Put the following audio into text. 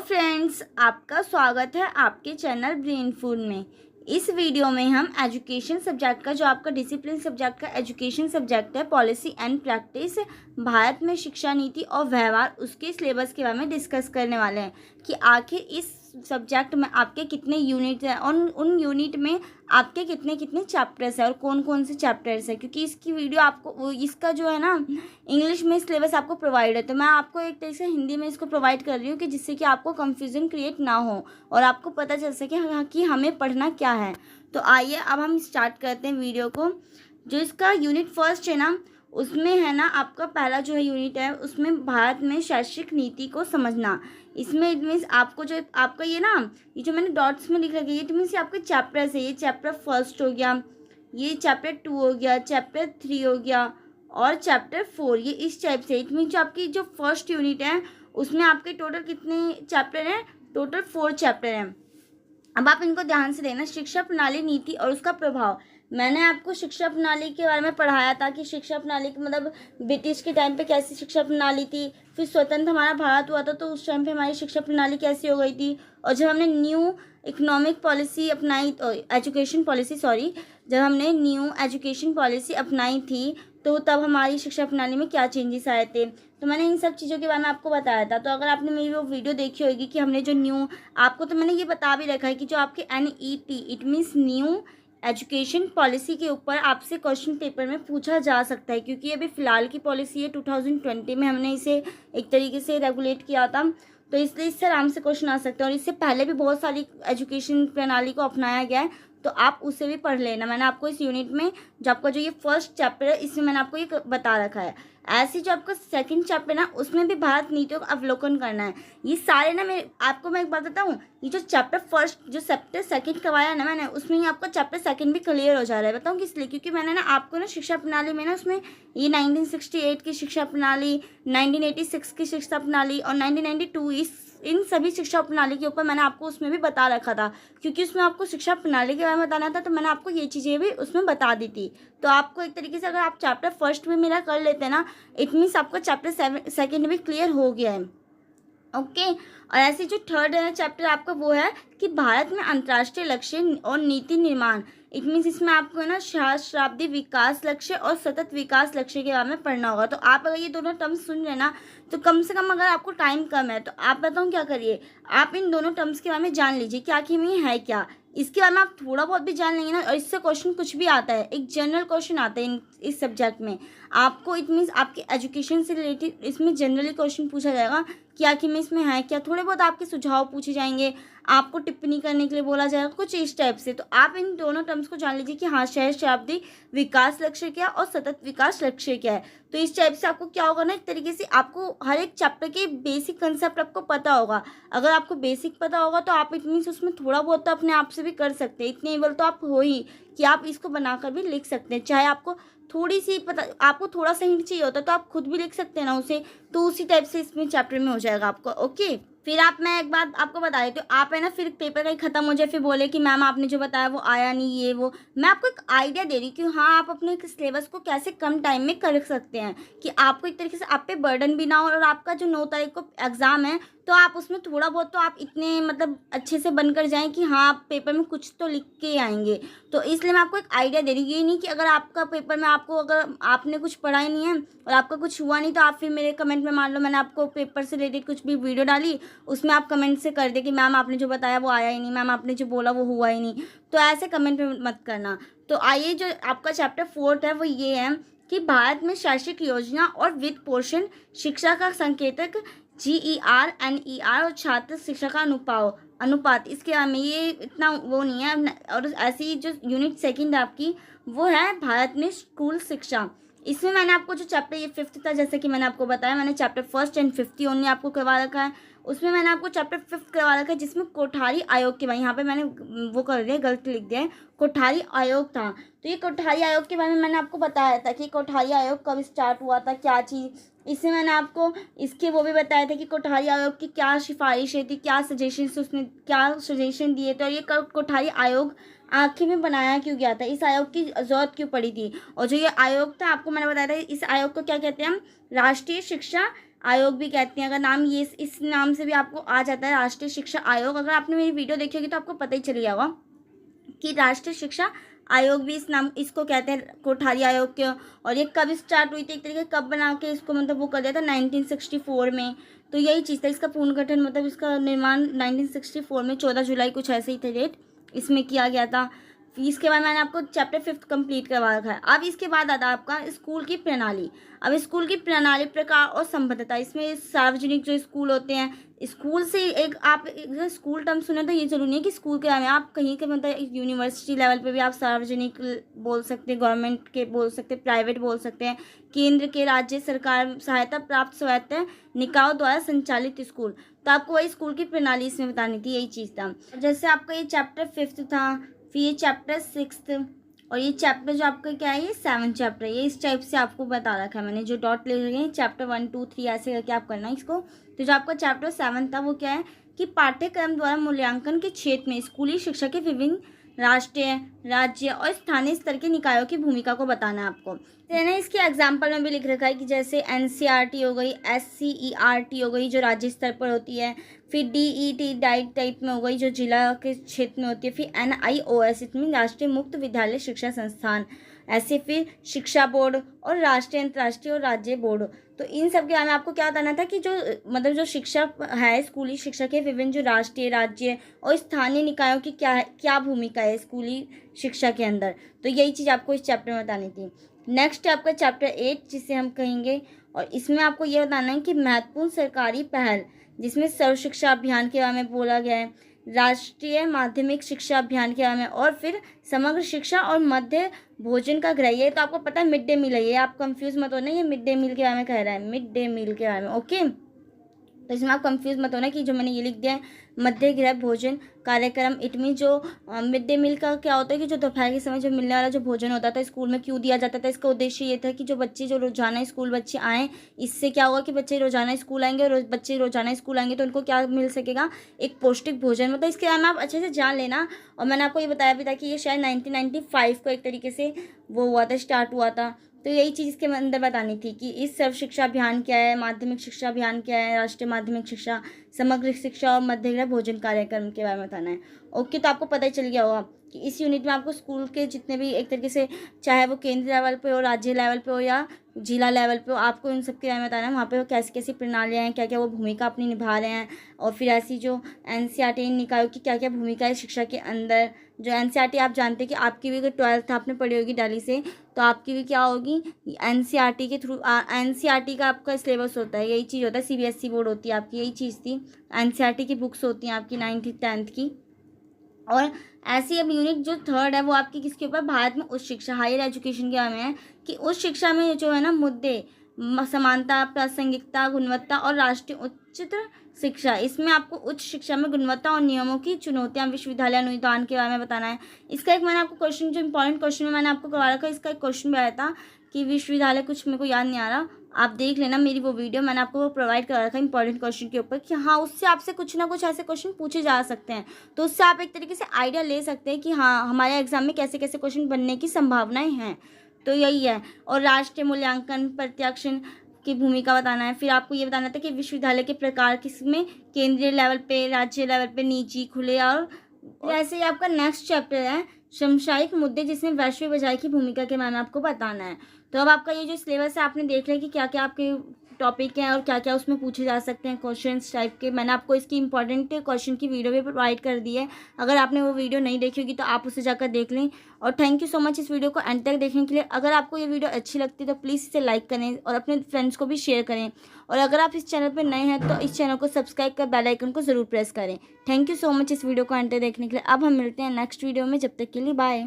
Friends, आपका स्वागत है आपके चैनल ब्रेन फूड में। इस वीडियो में हम एजुकेशन सब्जेक्ट का, जो आपका डिसिप्लिन सब्जेक्ट का एजुकेशन सब्जेक्ट है, पॉलिसी एंड प्रैक्टिस, भारत में शिक्षा नीति और व्यवहार, उसके सिलेबस के बारे में डिस्कस करने वाले हैं कि आखिर इस सब्जेक्ट में आपके कितने यूनिट हैं और उन यूनिट में आपके कितने कितने चैप्टर्स हैं और कौन कौन से चैप्टर्स हैं। क्योंकि इसकी वीडियो आपको, इसका जो है ना, इंग्लिश में सिलेबस आपको प्रोवाइड है, तो मैं आपको एक तरह से हिंदी में इसको प्रोवाइड कर रही हूँ कि जिससे कि आपको कंफ्यूजन क्रिएट ना हो और आपको पता चल सके कि हमें पढ़ना क्या है। तो आइए अब हम स्टार्ट करते हैं वीडियो को। जो इसका यूनिट फर्स्ट है ना, उसमें है ना आपका पहला जो है यूनिट है, उसमें भारत में शैक्षिक नीति को समझना। इसमें इट मीन्स आपको जो आपका ये ना, ये जो मैंने डॉट्स में लिख रखा है, इट मीन्स ये आपके चैप्टर्स है। ये चैप्टर फर्स्ट हो गया, ये चैप्टर 2 हो गया, चैप्टर 3 हो गया और चैप्टर 4, ये इस टाइप से। इट मीन्स जो आपकी जो फर्स्ट यूनिट है उसमें आपके टोटल कितने चैप्टर हैं? टोटल 4 चैप्टर हैं। अब आप इनको ध्यान से देखना। शिक्षा प्रणाली, नीति और उसका प्रभाव। मैंने आपको शिक्षा प्रणाली के बारे में पढ़ाया था कि शिक्षा प्रणाली के मतलब ब्रिटिश के टाइम पे कैसी शिक्षा प्रणाली थी, फिर स्वतंत्र हमारा भारत हुआ था तो उस टाइम पे हमारी शिक्षा प्रणाली कैसी हो गई थी, और जब हमने न्यू इकोनॉमिक पॉलिसी अपनाई, एजुकेशन पॉलिसी सॉरी, जब हमने न्यू एजुकेशन पॉलिसी अपनाई थी तो तब हमारी शिक्षा प्रणाली में क्या चेंजेस आए थे। तो मैंने इन सब चीज़ों के बारे में आपको बताया था। तो अगर आपने मेरी वो वीडियो देखी होगी कि हमने जो न्यू, आपको तो मैंने ये बता भी रखा है कि जो आपके NEP it means new education policy के ऊपर आपसे क्वेश्चन पेपर में पूछा जा सकता है, क्योंकि अभी फ़िलहाल की पॉलिसी है। 2020 में हमने इसे एक तरीके से रेगुलेट किया था, तो इसलिए इससे आराम से क्वेश्चन आ सकते हैं। और इससे पहले भी बहुत सारी एजुकेशन प्रणाली को अपनाया गया है, तो आप उसे भी पढ़ लेना। मैंने आपको इस यूनिट में, जो आपका जो ये फर्स्ट चैप्टर है, इसमें मैंने आपको ये बता रखा है। ऐसे जो आपका सेकंड चैप्टर ना, उसमें भी भारत नीतियों का अवलोकन करना है। ये सारे ना, मैं एक बात बताऊँ, ये जो चैप्टर फर्स्ट, जो चैप्टर सेकंड करवाया ना मैंने, उसमें ही आपका चैप्टर सेकंड भी क्लियर हो जा रहा है। बताऊँ किस लिए? क्योंकि मैंने ना आपको ना शिक्षा प्रणाली में ना, उसमें ये 1968 की शिक्षा प्रणाली, 1986 की शिक्षा प्रणाली और 1992 इन सभी शिक्षा प्रणाली के ऊपर मैंने आपको उसमें भी बता रखा था, क्योंकि उसमें आपको शिक्षा प्रणाली के बारे में बताना था, तो मैंने आपको ये चीज़ें भी उसमें बता दी थी। तो आपको एक तरीके से अगर आप चैप्टर फर्स्ट में मेरा कर लेते हैं ना, इट मीन्स आपका चैप्टर सेकंड भी क्लियर हो गया है। ओके। और ऐसे जो थर्ड चैप्टर आपका वो है कि भारत में अंतर्राष्ट्रीय लक्ष्य और नीति निर्माण। इट मीन्स इसमें आपको ना सहस्त्राब्दी विकास लक्ष्य और सतत विकास लक्ष्य के बारे में पढ़ना होगा। तो आप अगर ये दोनों टर्म्स सुन रहे ना, तो कम से कम, अगर आपको टाइम कम है तो आप बताऊँ क्या करिए, आप इन दोनों टर्म्स के बारे में जान लीजिए कि आखिर में है क्या। इसके बारे में आप थोड़ा बहुत भी जान लेंगे ना, और इससे क्वेश्चन कुछ भी आता है, एक जनरल क्वेश्चन आता है इस सब्जेक्ट में आपको। इट मीन्स आपके एजुकेशन से रिलेटेड इसमें जनरली क्वेश्चन पूछा जाएगा कि आखिर में इसमें है क्या। थोड़े बहुत आपके सुझाव पूछे जाएंगे, आपको टिप्पणी करने के लिए बोला जाएगा, कुछ इस टाइप से। तो आप इन दोनों टर्म्स को जान लीजिए कि हाँ, सहस्त्राब्दी विकास लक्ष्य क्या और सतत विकास लक्ष्य क्या है। तो इस टाइप से आपको क्या होगा ना, एक तरीके से आपको हर एक चैप्टर के बेसिक कंसेप्ट आपको पता होगा। अगर आपको बेसिक पता होगा तो आप इट मीन्स उसमें थोड़ा बहुत तो अपने आप से भी कर सकते हैं। इतने एबल तो आप हो ही कि आप इसको बनाकर भी लिख सकते हैं। चाहे आपको थोड़ी सी पता, आपको थोड़ा सा हिंट चाहिए होता तो आप खुद भी लिख सकते हैं ना उसे, तो उसी टाइप से इसमें चैप्टर में हो जाएगा आपको। ओके। फिर मैं एक बात आपको बता देती हूँ, आप है ना फिर पेपर कहीं ख़त्म हो जाए फिर बोले कि मैम आपने जो बताया वो आया नहीं, ये वो। मैं आपको एक आइडिया दे रही हूँ कि हाँ, आप अपने सिलेबस को कैसे कम टाइम में कर सकते हैं, कि आपको एक तरीके से आप पे बर्डन भी ना हो। और आपका जो 9 तारीख को एग्ज़ाम है, तो आप उसमें थोड़ा बहुत तो आप इतने मतलब अच्छे से बनकर जाएँ कि हाँ, आप पेपर में कुछ तो लिख के आएंगे। तो इसलिए मैं आपको एक आइडिया दे रही हूँ। ये नहीं कि अगर आपका पेपर में आपको, अगर आपने कुछ पढ़ा ही नहीं है और आपका कुछ हुआ नहीं, तो आप फिर मेरे कमेंट में, मान लो मैंने आपको पेपर से रिलेटेड कुछ भी वीडियो डाली, उसमें आप कमेंट से कर दे कि मैम आपने जो बताया वो आया ही नहीं, मैम आपने जो बोला वो हुआ ही नहीं। तो ऐसे कमेंट में मत करना। तो आइए, जो आपका चैप्टर 4 है वो ये है कि भारत में शैक्षिक योजना और वित्त पोषण, शिक्षा का संकेतक GER NER और छात्र शिक्षा का अनुपात। इसके बारे में ये इतना वो नहीं है। और ऐसी जो यूनिट सेकंड आपकी वो है भारत में स्कूल शिक्षा। इसमें मैंने आपको जो चैप्टर ये 5th था, जैसे कि मैंने आपको बताया, मैंने चैप्टर 1 एंड 5 ओनली आपको करवा रखा है। उसमें मैंने आपको चैप्टर 5 करवा रखा है, जिसमें कोठारी आयोग के बारे, यहाँ पे मैंने वो कर दिया, गलत लिख दिया है, कोठारी आयोग था। तो ये कोठारी आयोग के बारे में मैंने आपको बताया था कि कोठारी आयोग कब स्टार्ट हुआ था, क्या चीज़। इसमें मैंने आपको इसके वो भी बताया था कि कोठारी आयोग की क्या सिफारिशें थी, क्या सजेशन, उसने क्या सजेशन दिए थे, और ये कोठारी आयोग आखिर में बनाया क्यों गया था, इस आयोग की ज़रूरत क्यों पड़ी थी। और जो ये आयोग था, आपको मैंने बताया था, इस आयोग को क्या कहते हैं हम, राष्ट्रीय शिक्षा आयोग भी कहते हैं। अगर नाम ये इस नाम से भी आपको आ जाता है राष्ट्रीय शिक्षा आयोग। अगर आपने मेरी वीडियो देखी होगी तो आपको पता ही चल गया होगा कि राष्ट्रीय शिक्षा आयोग भी इस नाम इसको कहते हैं, कोठारी आयोग के। और ये कब स्टार्ट हुई थी, एक तरीके कब बना के इसको मतलब वो कर दिया था 1964 में। तो यही चीज़ था, इसका पूर्ण गठन मतलब इसका निर्माण 1964 में 14 जुलाई कुछ ऐसे ही थे डेट, इसमें किया गया था। फिर इसके बाद मैंने आपको चैप्टर 5 कंप्लीट करवा रखा है। अब इसके बाद आता है आपका स्कूल की प्रणाली। अब स्कूल की प्रणाली, प्रकार और संबद्धता। इसमें सार्वजनिक जो स्कूल होते हैं, स्कूल से एक आप अगर स्कूल टर्म सुने तो ये जरूरी नहीं है कि स्कूल के में आप कहीं के मतलब यूनिवर्सिटी लेवल पे भी आप सार्वजनिक बोल सकते हैं, गवर्नमेंट के बोल सकते हैं, प्राइवेट बोल सकते हैं, केंद्र के, राज्य सरकार सहायता प्राप्त स्वायत्त निकायों द्वारा संचालित स्कूल। तो आपको वही स्कूल की प्रणाली इसमें बतानी थी, यही चीज़ था। जैसे आपका ये चैप्टर 5 था, फिर ये चैप्टर 6 और ये चैप्टर जो आपका क्या है, ये 7 चैप्टर, ये इस टाइप से आपको बता रखा है मैंने, जो डॉट ले रखे हैं चैप्टर 1 2 3 ऐसे करके आप करना है इसको। तो जो आपका चैप्टर 7 था वो क्या है कि पाठ्यक्रम द्वारा मूल्यांकन के क्षेत्र में स्कूली शिक्षा के विभिन्न राष्ट्रीय, राज्य और स्थानीय स्तर के निकायों की भूमिका को बताना है आपको। तो ना इसके एग्जाम्पल में भी लिख रखा है कि जैसे एनसीईआरटी हो गई, एससीईआरटी हो गई जो राज्य स्तर पर होती है, फिर डीईटी डाइट टाइप में हो गई जो जिला के क्षेत्र में होती है, फिर एनआईओएस इसमें राष्ट्रीय मुक्त विद्यालय शिक्षा संस्थान, ऐसे फिर शिक्षा बोर्ड और राष्ट्रीय, अंतर्राष्ट्रीय और राज्य बोर्ड। तो इन सब के बारे में आपको क्या बताना था कि जो मतलब जो शिक्षा है स्कूली शिक्षा के विभिन्न जो राष्ट्रीय, राज्य और स्थानीय निकायों की क्या भूमिका है स्कूली शिक्षा के अंदर। तो यही चीज़ आपको इस चैप्टर में बतानी थी। नेक्स्ट है आपका चैप्टर 8 जिसे हम कहेंगे, और इसमें आपको ये बताना है कि महत्वपूर्ण सरकारी पहल, जिसमें सर्व शिक्षा अभियान के बारे में बोला गया है, राष्ट्रीय माध्यमिक शिक्षा अभियान के बारे में, और फिर समग्र शिक्षा और मध्य भोजन का ग्रह। ये तो आपको पता है मिड डे मील है, ये आप कंफ्यूज मत होना, ये मिड डे मील के बारे में कह रहा है, मिड डे मील के बारे में। ओके, तो इसमें आप कंफ्यूज मत होना कि जो मैंने ये लिख दिया है मध्य गृह भोजन कार्यक्रम, इट मीन जो मिड डे मील का क्या होता है कि जो दोपहर के समय जो मिलने वाला जो भोजन होता था स्कूल में क्यों दिया जाता था। इसका उद्देश्य ये था कि जो बच्चे जो रोजाना स्कूल बच्चे आएँ, इससे क्या होगा कि बच्चे रोजाना स्कूल आएंगे, और बच्चे रोजाना स्कूल आएंगे तो उनको क्या मिल सकेगा, एक पौष्टिक भोजन। मतलब इसके बारे में आप अच्छे से जान लेना। और मैंने आपको ये बताया भी था कि ये शायद 1995 को एक तरीके से वो हुआ था, स्टार्ट हुआ था। तो यही चीज़ इसके अंदर बतानी थी कि इस सर्व शिक्षा अभियान क्या है, माध्यमिक शिक्षा अभियान क्या है, राष्ट्रीय माध्यमिक शिक्षा, समग्र शिक्षा और मध्य गृह भोजन कार्यक्रम के बारे में बताना है। ओके, तो आपको पता ही चल गया होगा कि इस यूनिट में आपको स्कूल के जितने भी एक तरीके से, चाहे वो केंद्र लेवल पे हो, राज्य लेवल पे हो या जिला लेवल पे हो, आपको इन सब के बारे में बताना है। वहाँ पे कैसी कैसी प्रणालियाँ हैं, क्या क्या वो भूमिका अपनी निभा रहे हैं, और फिर ऐसी जो एनसीईआरटी निकायों की क्या क्या भूमिका है शिक्षा के अंदर। जो एनसीईआरटी आप जानते हैं कि आपकी भी अगर 12th आपने पढ़ी होगी दिल्ली से, तो आपकी भी क्या होगी एनसीईआरटी के थ्रू, एनसीईआरटी का आपका सिलेबस होता है, यही चीज़ होता है, सीबीएसई बोर्ड होती है आपकी, यही चीज़ थी। एनसीईआरटी की बुक्स होती हैं आपकी 9th 10th की। और ऐसी अब यूनिट जो 3rd है वो आपकी किसके ऊपर, भारत में उच्च शिक्षा, हायर एजुकेशन के बारे में है कि उच्च शिक्षा में जो है ना मुद्दे, समानता, प्रासंगिकता, गुणवत्ता और राष्ट्रीय उच्चतर शिक्षा। इसमें आपको उच्च शिक्षा में गुणवत्ता और नियमों की चुनौतियां, विश्वविद्यालय अनुदान के बारे में बताना है। इसका एक मैंने आपको क्वेश्चन, जो इंपॉर्टेंट क्वेश्चन में मैंने आपको करवा रखा है, इसका एक क्वेश्चन भी आया था कि विश्वविद्यालय, कुछ मेरे को याद नहीं आ रहा, आप देख लेना मेरी वो वीडियो, मैंने आपको वो प्रोवाइड करा रखा है इंपॉर्टेंट क्वेश्चन के ऊपर कि हाँ उससे आपसे कुछ ना कुछ ऐसे क्वेश्चन पूछे जा सकते हैं। तो उससे आप एक तरीके से आइडिया ले सकते हैं कि हाँ हमारे एग्जाम में कैसे कैसे क्वेश्चन बनने की संभावनाएं हैं। तो यही है। और राष्ट्रीय मूल्यांकन प्रत्याक्षण की भूमिका बताना है। फिर आपको ये बताना था कि विश्वविद्यालय के प्रकार किसमें, केंद्रीय लेवल पे, राज्य लेवल पे, निजी, खुले, और ऐसे ही आपका नेक्स्ट चैप्टर है समसामयिक मुद्दे, जिसमें वैश्विक बाजार की भूमिका के बारे में आपको बताना है। तो अब आपका ये जो सिलेबस है आपने देख लिया कि क्या क्या आपके टॉपिक हैं और क्या क्या उसमें पूछे जा सकते हैं क्वेश्चंस टाइप के। मैंने आपको इसकी इंपॉर्टेंट क्वेश्चन की वीडियो भी प्रोवाइड कर दी है, अगर आपने वो वीडियो नहीं देखी होगी तो आप उसे जाकर देख लें। और थैंक यू सो मच इस वीडियो को एंड तक देखने के लिए। अगर आपको ये वीडियो अच्छी लगती है तो प्लीज़ इसे लाइक करें और अपने फ्रेंड्स को भी शेयर करें। और अगर आप इस चैनल पर नए हैं तो इस चैनल को सब्सक्राइब कर बेल आइकन को ज़रूर प्रेस करें। थैंक यू सो मच इस वीडियो को एंड तक देखने के लिए। अब हम मिलते हैं नेक्स्ट वीडियो में, जब तक के लिए बाय।